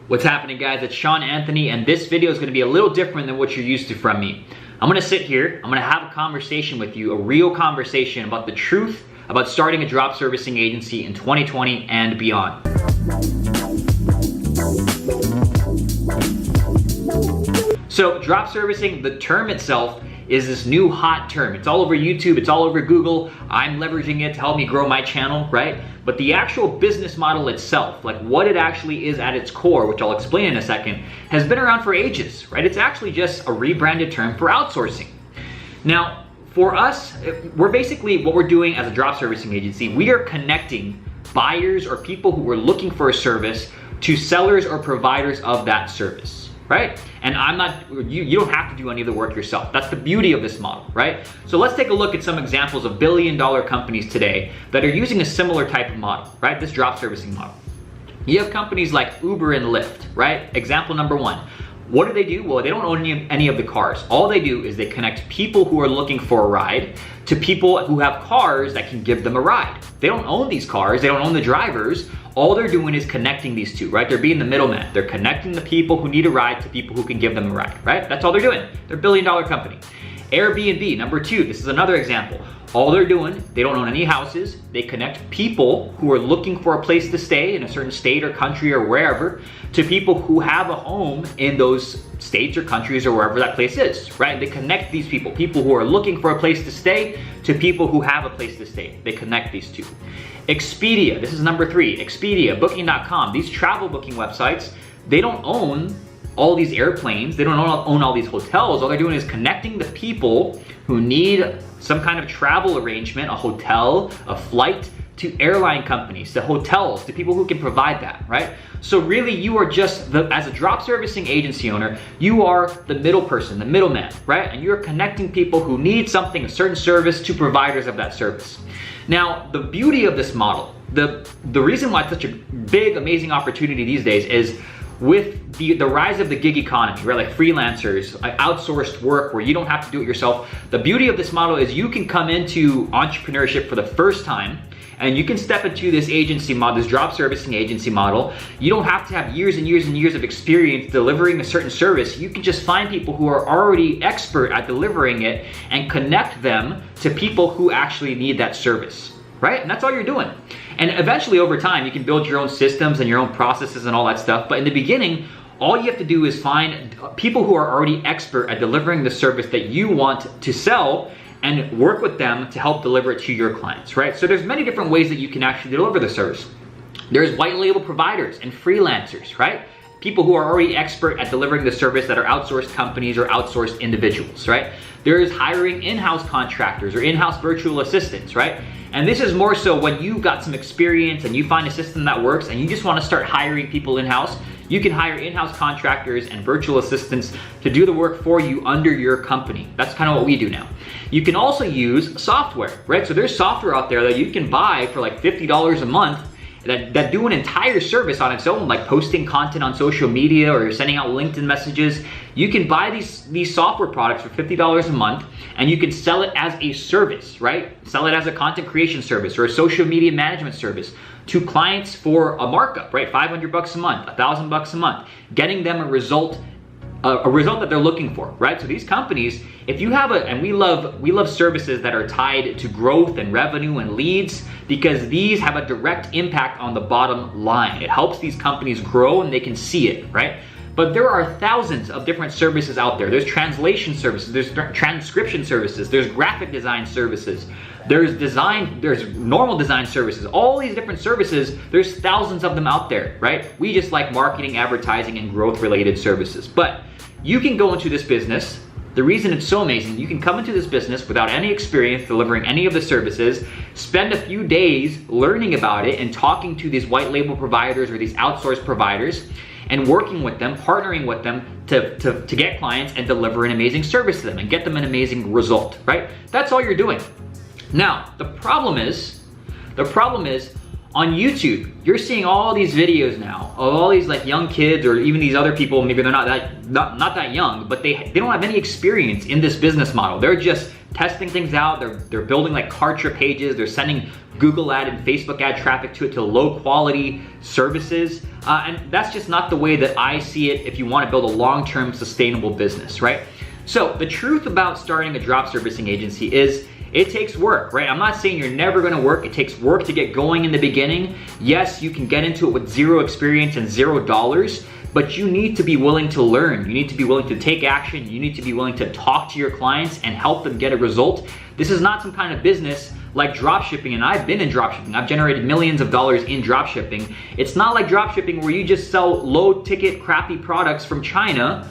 What's happening, guys? It's Sean Anthony, and this video is going to be a little different than what you're used to from me. I'm going to sit here, I'm going to have a conversation with you, a real conversation about the truth about starting a drop servicing agency in 2020 and beyond. So drop servicing, the term itself, is this new hot term. It's all over YouTube, it's all over Google. I'm leveraging it to help me grow my channel, right? But the actual business model itself, like what it actually is at its core, which I'll explain in a second, has been around for ages, right? It's actually just a rebranded term for outsourcing. Now, for us, we're basically, what we're doing as a drop servicing agency, we are connecting buyers or people who are looking for a service to sellers or providers of that service, right? And you don't have to do any of the work yourself. That's the beauty of this model, right? So let's take a look at some examples of billion-dollar companies today that are using a similar type of model, right? This drop servicing model. You have companies like Uber and Lyft, right? Example number one. What do? Well, they don't own any of the cars. All they do is they connect people who are looking for a ride to people who have cars that can give them a ride. They don't own these cars, they don't own the drivers. All they're doing is connecting these two, right? They're being the middleman. They're connecting the people who need a ride to people who can give them a ride, right? That's all they're doing. They're a billion-dollar company. Airbnb, number two, this is another example. All they're doing, they don't own any houses. They connect people who are looking for a place to stay in a certain state or country or wherever to people who have a home in those states or countries or wherever that place is, right? They connect these people who are looking for a place to stay to people who have a place to stay. They connect these two. Expedia, this is number three. Expedia, Booking.com, these travel booking websites, they don't own all these airplanes, they don't own all these hotels. All they're doing is connecting the people who need some kind of travel arrangement, a hotel, a flight, to airline companies, to hotels, to people who can provide that, right? So really you are just, as a drop servicing agency owner, you are the middle person, the middleman, right? And you're connecting people who need something, a certain service, to providers of that service. Now, the beauty of this model, the reason why it's such a big, amazing opportunity these days is with the rise of the gig economy, right? Like freelancers, like outsourced work where you don't have to do it yourself. The beauty of this model is you can come into entrepreneurship for the first time and you can step into this agency model, this drop servicing agency model. You don't have to have years and years and years of experience delivering a certain service. You can just find people who are already expert at delivering it and connect them to people who actually need that service, right? And that's all you're doing. And eventually over time, you can build your own systems and your own processes and all that stuff. But in the beginning, all you have to do is find people who are already expert at delivering the service that you want to sell and work with them to help deliver it to your clients, right? So there's many different ways that you can actually deliver the service. There's white label providers and freelancers, right? People who are already expert at delivering the service that are outsourced companies or outsourced individuals, right? There's hiring in-house contractors or in-house virtual assistants, right? And this is more so when you've got some experience and you find a system that works and you just want to start hiring people in-house, you can hire in-house contractors and virtual assistants to do the work for you under your company. That's kind of what we do now. You can also use software, right? So there's software out there that you can buy for like $50 a month that do an entire service on its own, like posting content on social media or sending out LinkedIn messages. You can buy these software products for $50 a month and you can sell it as a service, right? Sell it as a content creation service or a social media management service to clients for a markup, right? $500 a month, $1,000 a month, getting them a result that they're looking for, right? So these companies, if you have and we love services that are tied to growth and revenue and leads because these have a direct impact on the bottom line. It helps these companies grow and they can see it, right? But there are thousands of different services out there. There's translation services, there's transcription services, there's graphic design services, there's normal design services, all these different services, there's thousands of them out there, right? We just like marketing, advertising, and growth related services. But you can go into this business. The reason it's so amazing, you can come into this business without any experience delivering any of the services, spend a few days learning about it and talking to these white label providers or these outsourced providers and working with them, partnering with them to get clients and deliver an amazing service to them and get them an amazing result, right? That's all you're doing. Now, the problem is on YouTube, you're seeing all these videos now of all these like young kids or even these other people, maybe they're not that young, but they don't have any experience in this business model. They're just testing things out. They're building like Kartra pages. They're sending Google ad and Facebook ad traffic to low quality services. And that's just not the way that I see it if you want to build a long-term sustainable business, right? So the truth about starting a drop servicing agency is it takes work, right? I'm not saying you're never gonna work. It takes work to get going in the beginning. Yes, you can get into it with zero experience and $0, but you need to be willing to learn. You need to be willing to take action. You need to be willing to talk to your clients and help them get a result. This is not some kind of business like dropshipping, and I've been in dropshipping. I've generated millions of dollars in dropshipping. It's not like dropshipping where you just sell low ticket, crappy products from China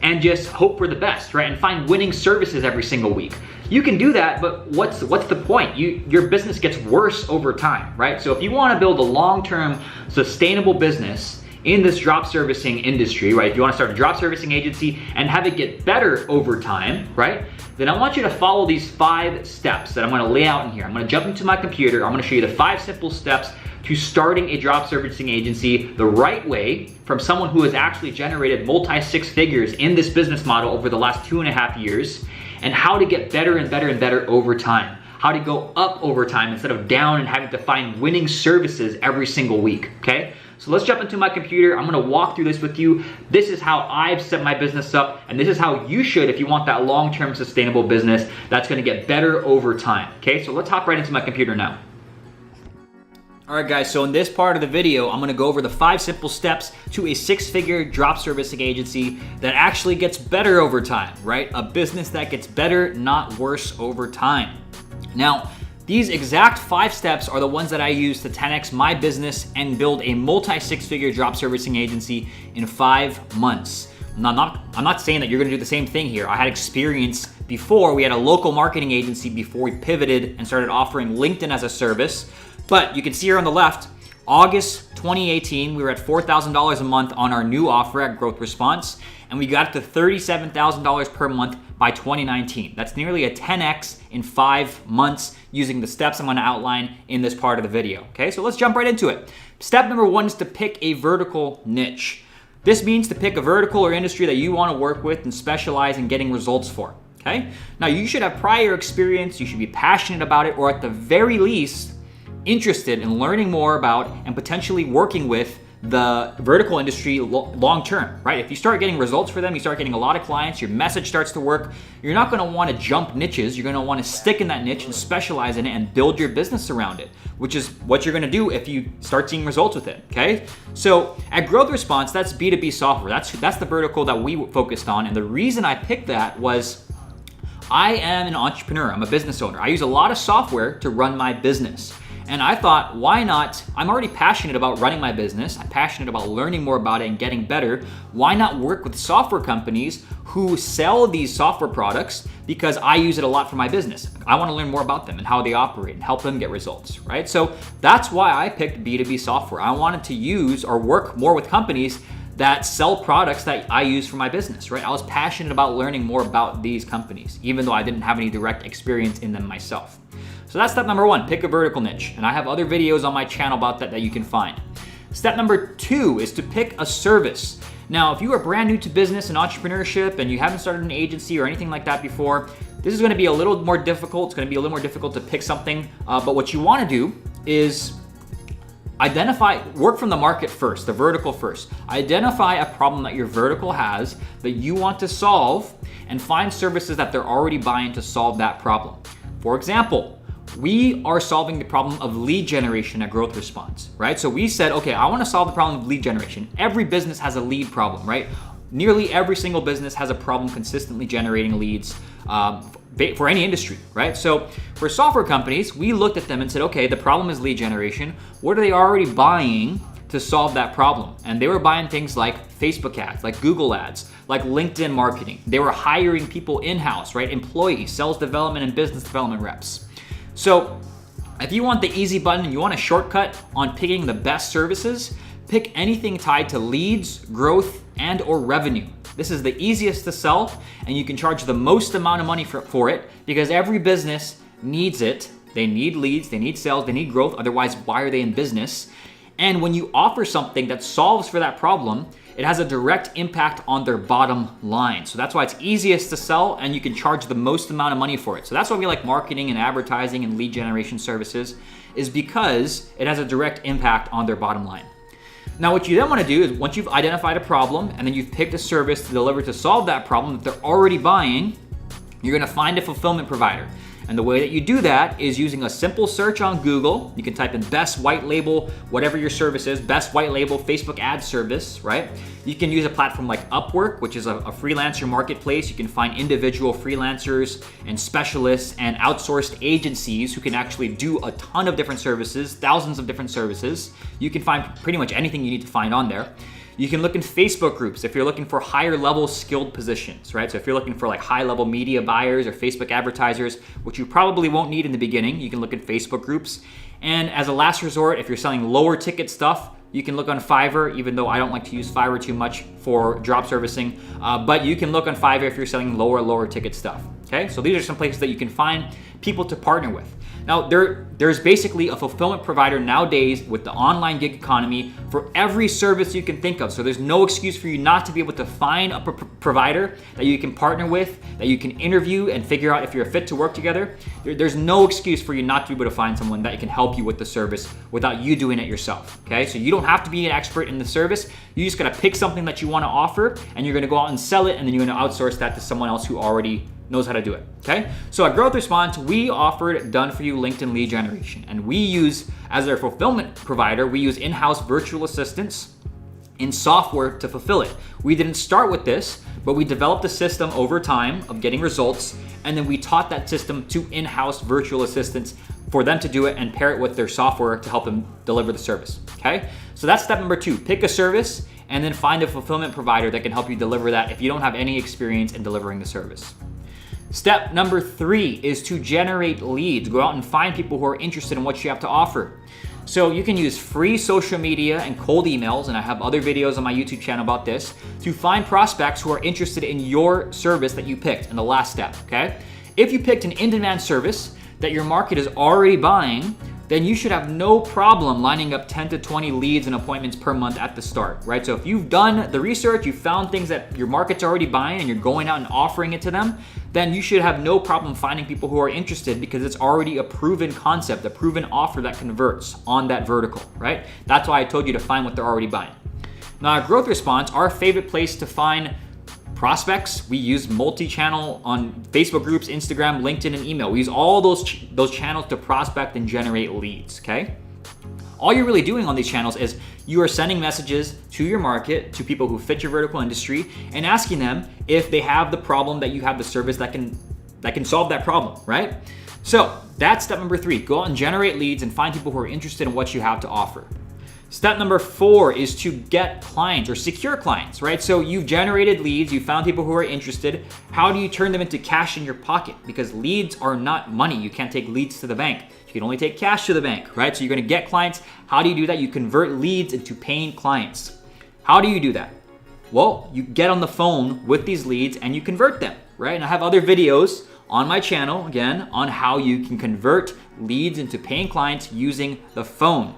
and just hope for the best, right? And find winning services every single week. You can do that, but what's the point? Your business gets worse over time, right? So if you wanna build a long-term sustainable business in this drop servicing industry, right? If you wanna start a drop servicing agency and have it get better over time, right? Then I want you to follow these 5 steps that I'm gonna lay out in here. I'm gonna jump into my computer. I'm gonna show you the 5 simple steps to starting a drop servicing agency the right way from someone who has actually generated multi-6 figures in this business model over the last 2.5 years, and how to get better and better and better over time. How to go up over time instead of down and having to find winning services every single week, okay? So let's jump into my computer. I'm gonna walk through this with you. This is how I've set my business up, and this is how you should if you want that long-term sustainable business that's gonna get better over time, okay? So let's hop right into my computer now. All right, guys, so in this part of the video, I'm gonna go over the 5 simple steps to a 6-figure drop servicing agency that actually gets better over time, right? A business that gets better, not worse over time. Now, these exact 5 steps are the ones that I use to 10x my business and build a multi-6-figure drop servicing agency in 5 months. Now, I'm not saying that you're gonna do the same thing here. I had experience before. We had a local marketing agency before we pivoted and started offering LinkedIn as a service. But you can see here on the left, August 2018, we were at $4,000 a month on our new offer at Growth Response, and we got to $37,000 per month by 2019. That's nearly a 10x in 5 months using the steps I'm gonna outline in this part of the video, okay? So let's jump right into it. Step number 1 is to pick a vertical niche. This means to pick a vertical or industry that you wanna work with and specialize in getting results for, okay? Now you should have prior experience, you should be passionate about it, or at the very least, interested in learning more about and potentially working with the vertical industry long term, right? If you start getting results for them, you start getting a lot of clients, your message starts to work, you're not gonna wanna jump niches, you're gonna wanna stick in that niche and specialize in it and build your business around it, which is what you're gonna do if you start seeing results with it, okay? So at Growth Response, that's B2B software. That's the vertical that we focused on, and the reason I picked that was I am an entrepreneur, I'm a business owner. I use a lot of software to run my business. And I thought, why not? I'm already passionate about running my business. I'm passionate about learning more about it and getting better. Why not work with software companies who sell these software products, because I use it a lot for my business. I want to learn more about them and how they operate and help them get results, right? So that's why I picked B2B software. I wanted to use or work more with companies that sell products that I use for my business, right? I was passionate about learning more about these companies, even though I didn't have any direct experience in them myself. So that's step number 1, pick a vertical niche. And I have other videos on my channel about that you can find. Step number 2 is to pick a service. Now, if you are brand new to business and entrepreneurship and you haven't started an agency or anything like that before, this is gonna be a little more difficult. It's gonna be a little more difficult to pick something, but what you wanna do is work from the market first, the vertical first. Identify a problem that your vertical has that you want to solve and find services that they're already buying to solve that problem. For example, we are solving the problem of lead generation at Growth Response, right? So we said, okay, I wanna solve the problem of lead generation. Every business has a lead problem, right? Nearly every single business has a problem consistently generating leads for any industry, right? So for software companies, we looked at them and said, okay, the problem is lead generation. What are they already buying to solve that problem? And they were buying things like Facebook ads, like Google ads, like LinkedIn marketing. They were hiring people in-house, right? Employees, sales development and business development reps. So if you want the easy button and you want a shortcut on picking the best services, pick anything tied to leads, growth, and or revenue. This is the easiest to sell, and you can charge the most amount of money for it because every business needs it They need leads, they need sales, they need growth. Otherwise, why are they in business? And when you offer something that solves for that problem, it has a direct impact on their bottom line. So that's why it's easiest to sell and you can charge the most amount of money for it. So that's why we like marketing and advertising and lead generation services, is because it has a direct impact on their bottom line. Now, what you then want to do is once you've identified a problem and then you've picked a service to deliver to solve that problem that they're already buying, you're going to find a fulfillment provider. And the way that you do that is using a simple search on Google. You can type in best white label, whatever your service is, best white label Facebook ad service, right? You can use a platform like Upwork, which is a freelancer marketplace. You can find individual freelancers and specialists and outsourced agencies who can actually do a ton of different services, thousands of different services. You can find pretty much anything you need to find on there. You can look in Facebook groups if you're looking for higher level skilled positions, right? So if you're looking for like high level media buyers or Facebook advertisers, which you probably won't need in the beginning, you can look in Facebook groups. And as a last resort, if you're selling lower ticket stuff, you can look on Fiverr, even though I don't like to use Fiverr too much for drop servicing, but you can look on Fiverr if you're selling lower ticket stuff, okay? So these are some places that you can find people to partner with. Now, there's basically a fulfillment provider nowadays with the online gig economy for every service you can think of. So there's no excuse for you not to be able to find a provider that you can partner with, that you can interview and figure out if you're a fit to work together. There's no excuse for you not to be able to find someone that can help you with the service without you doing it yourself, okay? So you don't have to be an expert in the service. You just gotta pick something that you wanna offer and you're gonna go out and sell it, and then you're gonna outsource that to someone else who already knows how to do it, okay? So at Growth Response, we offered done-for-you LinkedIn lead generation, and we use, as our fulfillment provider, we use in-house virtual assistants in software to fulfill it. We didn't start with this, but we developed a system over time of getting results, and then we taught that system to in-house virtual assistants for them to do it and pair it with their software to help them deliver the service, okay? So that's step number 2, pick a service and then find a fulfillment provider that can help you deliver that if you don't have any experience in delivering the service. Step number 3 is to generate leads. Go out and find people who are interested in what you have to offer. So you can use free social media and cold emails, and I have other videos on my YouTube channel about this, to find prospects who are interested in your service that you picked in the last step, okay? If you picked an in-demand service that your market is already buying, then you should have no problem lining up 10 to 20 leads and appointments per month at the start, right? So if you've done the research, you've found things that your market's already buying and you're going out and offering it to them, then you should have no problem finding people who are interested because it's already a proven concept, a proven offer that converts on that vertical, right? That's why I told you to find what they're already buying. Now at Growth Response, our favorite place to find prospects, we use multi-channel on Facebook groups, Instagram, LinkedIn, and email. We use all those channels to prospect and generate leads, okay? All you're really doing on these channels is you are sending messages to your market, to people who fit your vertical industry, and asking them if they have the problem that you have the service that can solve that problem, right? So that's step number 3. Go out and generate leads and find people who are interested in what you have to offer. Step number 4 is to get clients or secure clients, right? So you've generated leads, you found people who are interested. How do you turn them into cash in your pocket? Because leads are not money. You can't take leads to the bank. You can only take cash to the bank, right? So you're gonna get clients. How do you do that? You convert leads into paying clients. How do you do that? Well, you get on the phone with these leads and you convert them, right? And I have other videos on my channel, again, on how you can convert leads into paying clients using the phone.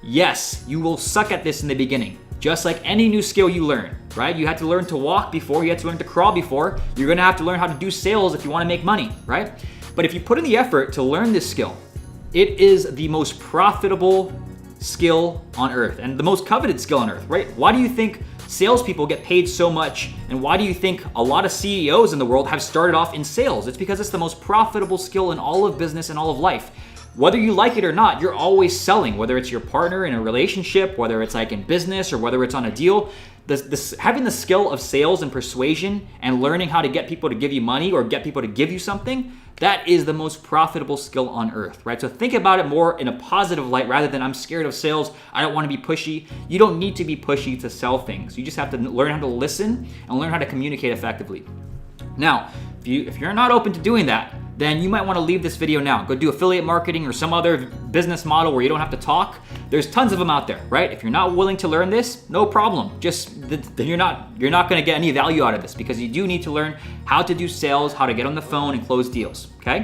Yes, you will suck at this in the beginning, just like any new skill you learn, right? You had to learn to walk before, you had to learn to crawl before. You're gonna have to learn how to do sales if you wanna make money, right? But if you put in the effort to learn this skill, it is the most profitable skill on earth and the most coveted skill on earth, right? Why do you think salespeople get paid so much? And why do you think a lot of CEOs in the world have started off in sales? It's because it's the most profitable skill in all of business and all of life. Whether you like it or not, you're always selling, whether it's your partner in a relationship, whether it's like in business or whether it's on a deal. Having the skill of sales and persuasion and learning how to get people to give you money or get people to give you something, that is the most profitable skill on earth, right? So think about it more in a positive light rather than I'm scared of sales, I don't want to be pushy. You don't need to be pushy to sell things. You just have to learn how to listen and learn how to communicate effectively. Now, if you're not open to doing that, then you might want to leave this video now. Go do affiliate marketing or some other business model where you don't have to talk. There's tons of them out there, right? If you're not willing to learn this, no problem. Then you're not going to get any value out of this because you do need to learn how to do sales, how to get on the phone and close deals, okay?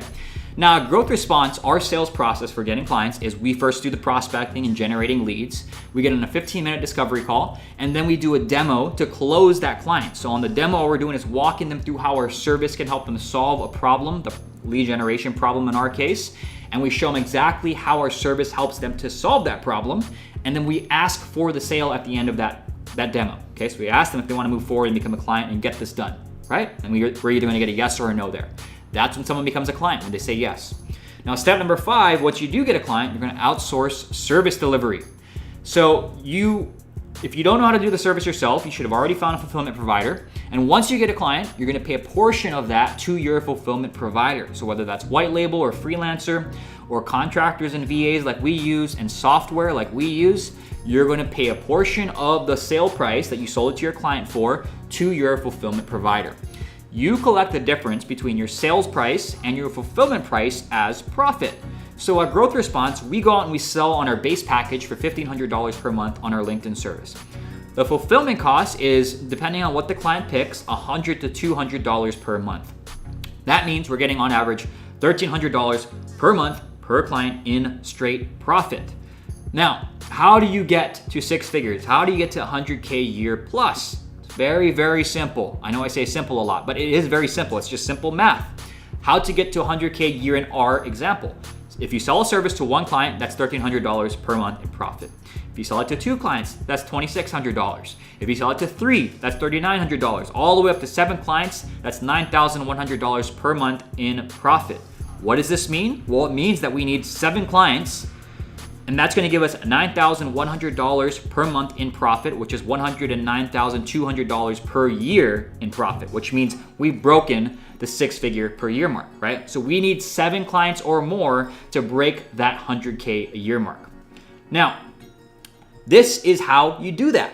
Now, growth response, our sales process for getting clients is we first do the prospecting and generating leads. We get on a 15-minute discovery call, and then we do a demo to close that client. So on the demo, all we're doing is walking them through how our service can help them solve a problem, the lead generation problem in our case, and we show them exactly how our service helps them to solve that problem, and then we ask for the sale at the end of that demo. Okay, so we ask them if they want to move forward and become a client and get this done, right? And we're either going to get a yes or a no there. That's when someone becomes a client, when they say yes. Now, step number 5, once you do get a client, you're going to outsource service delivery. So if you don't know how to do the service yourself, you should have already found a fulfillment provider. And once you get a client, you're going to pay a portion of that to your fulfillment provider. So whether that's white label or freelancer or contractors and VAs like we use and software like we use, you're going to pay a portion of the sale price that you sold it to your client for to your fulfillment provider. You collect the difference between your sales price and your fulfillment price as profit. So at Growth Response, we go out and we sell on our base package for $1,500 per month on our LinkedIn service. The fulfillment cost is, depending on what the client picks, $100 to $200 per month. That means we're getting on average $1,300 per month per client in straight profit. Now, how do you get to 6 figures? How do you get to 100K a year plus? Very, very simple. I know I say simple a lot, but it is very simple. It's just simple math. How to get to 100K a year in our example. If you sell a service to one client, that's $1,300 per month in profit. If you sell it to 2 clients, that's $2,600. If you sell it to 3, that's $3,900. All the way up to 7 clients, that's $9,100 per month in profit. What does this mean? Well, it means that we need 7 clients, and that's going to give us $9,100 per month in profit, which is $109,200 per year in profit, which means we've broken the 6-figure per year mark, right? So we need 7 clients or more to break that 100K a year mark. Now, this is how you do that.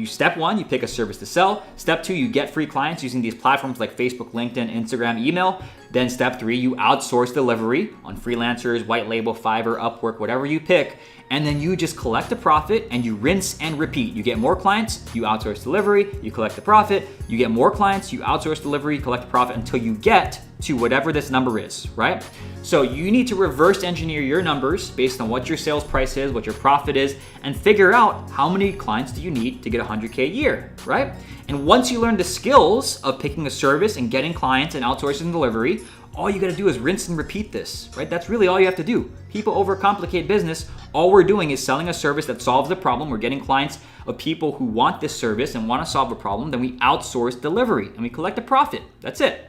Step 1, you pick a service to sell. Step 2, you get free clients using these platforms like Facebook, LinkedIn, Instagram, email. Then step 3, you outsource delivery on freelancers, white label, Fiverr, Upwork, whatever you pick. And then you just collect the profit and you rinse and repeat. You get more clients, you outsource delivery, you collect the profit. You get more clients, you outsource delivery, collect the profit until you get to whatever this number is, right? So you need to reverse engineer your numbers based on what your sales price is, what your profit is, and figure out how many clients do you need to get 100K a year, right? And once you learn the skills of picking a service and getting clients and outsourcing delivery, all you gotta do is rinse and repeat this, right? That's really all you have to do. People overcomplicate business. All we're doing is selling a service that solves the problem. We're getting clients of people who want this service and want to solve a problem. Then we outsource delivery and we collect a profit. That's it.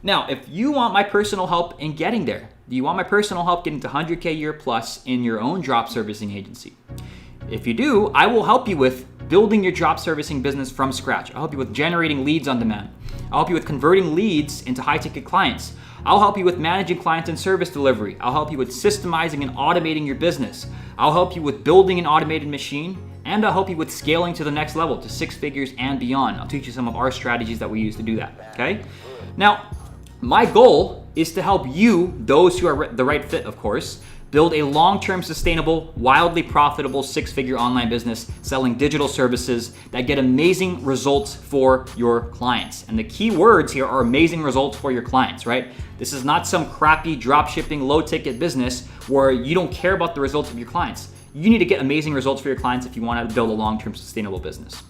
Now, if you want my personal help in getting there, do you want my personal help getting to 100K a year plus in your own drop servicing agency? If you do, I will help you with building your drop servicing business from scratch. I'll help you with generating leads on demand. I'll help you with converting leads into high-ticket clients. I'll help you with managing clients and service delivery. I'll help you with systemizing and automating your business. I'll help you with building an automated machine, and I'll help you with scaling to the next level, to 6 figures and beyond. I'll teach you some of our strategies that we use to do that, okay? Now, my goal is to help you, those who are the right fit, of course, build a long-term, sustainable, wildly profitable 6-figure online business selling digital services that get amazing results for your clients. And the key words here are amazing results for your clients, right? This is not some crappy dropshipping, low-ticket business where you don't care about the results of your clients. You need to get amazing results for your clients if you want to build a long-term, sustainable business.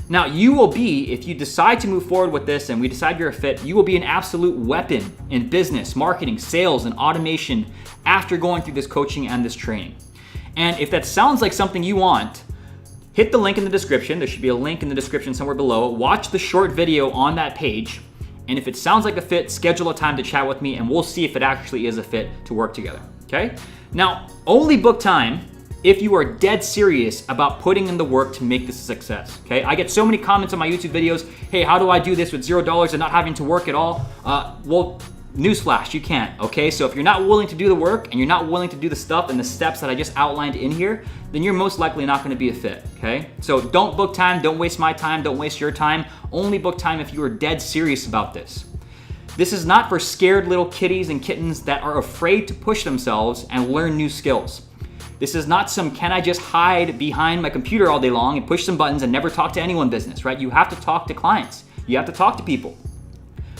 Now, you will be, if you decide to move forward with this and we decide you're a fit, you will be an absolute weapon in business, marketing, sales, and automation after going through this coaching and this training. And if that sounds like something you want, hit the link in the description. There should be a link in the description somewhere below. Watch the short video on that page. And if it sounds like a fit, schedule a time to chat with me and we'll see if it actually is a fit to work together, okay? Now, only book time if you are dead serious about putting in the work to make this a success, okay? I get so many comments on my YouTube videos, hey, how do I do this with $0 and not having to work at all? Well, newsflash, you can't, okay? So if you're not willing to do the work and you're not willing to do the stuff and the steps that I just outlined in here, then you're most likely not gonna be a fit, okay? So don't book time, don't waste my time, don't waste your time. Only book time if you are dead serious about this. This is not for scared little kitties and kittens that are afraid to push themselves and learn new skills. This is not some can I just hide behind my computer all day long and push some buttons and never talk to anyone business, right? You have to talk to clients. You have to talk to people.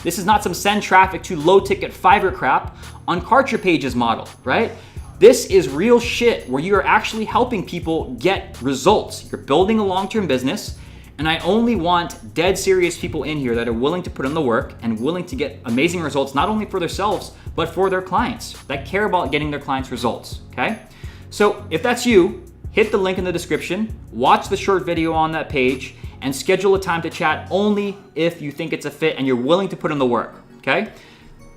This is not some send traffic to low ticket Fiverr crap on Kartra Pages model, right? This is real shit where you are actually helping people get results. You're building a long-term business, and I only want dead serious people in here that are willing to put in the work and willing to get amazing results, not only for themselves, but for their clients, that care about getting their clients results, okay? So if that's you, hit the link in the description, watch the short video on that page, and schedule a time to chat only if you think it's a fit and you're willing to put in the work, okay?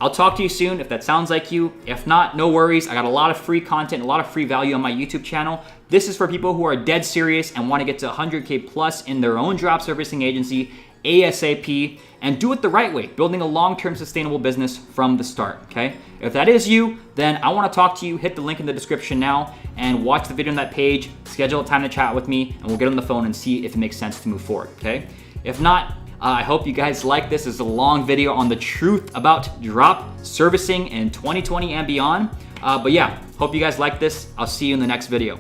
I'll talk to you soon if that sounds like you. If not, no worries. I got a lot of free content, a lot of free value on my YouTube channel. This is for people who are dead serious and want to get to 100K plus in their own drop servicing agency ASAP, and do it the right way, building a long-term sustainable business from the start, okay? If that is you, then I want to talk to you. Hit the link in the description now and watch the video on that page, schedule a time to chat with me, and we'll get on the phone and see if it makes sense to move forward, okay? If not, I hope you guys like this. This is a long video on the truth about drop servicing in 2020 and beyond. But yeah, hope you guys like this. I'll see you in the next video.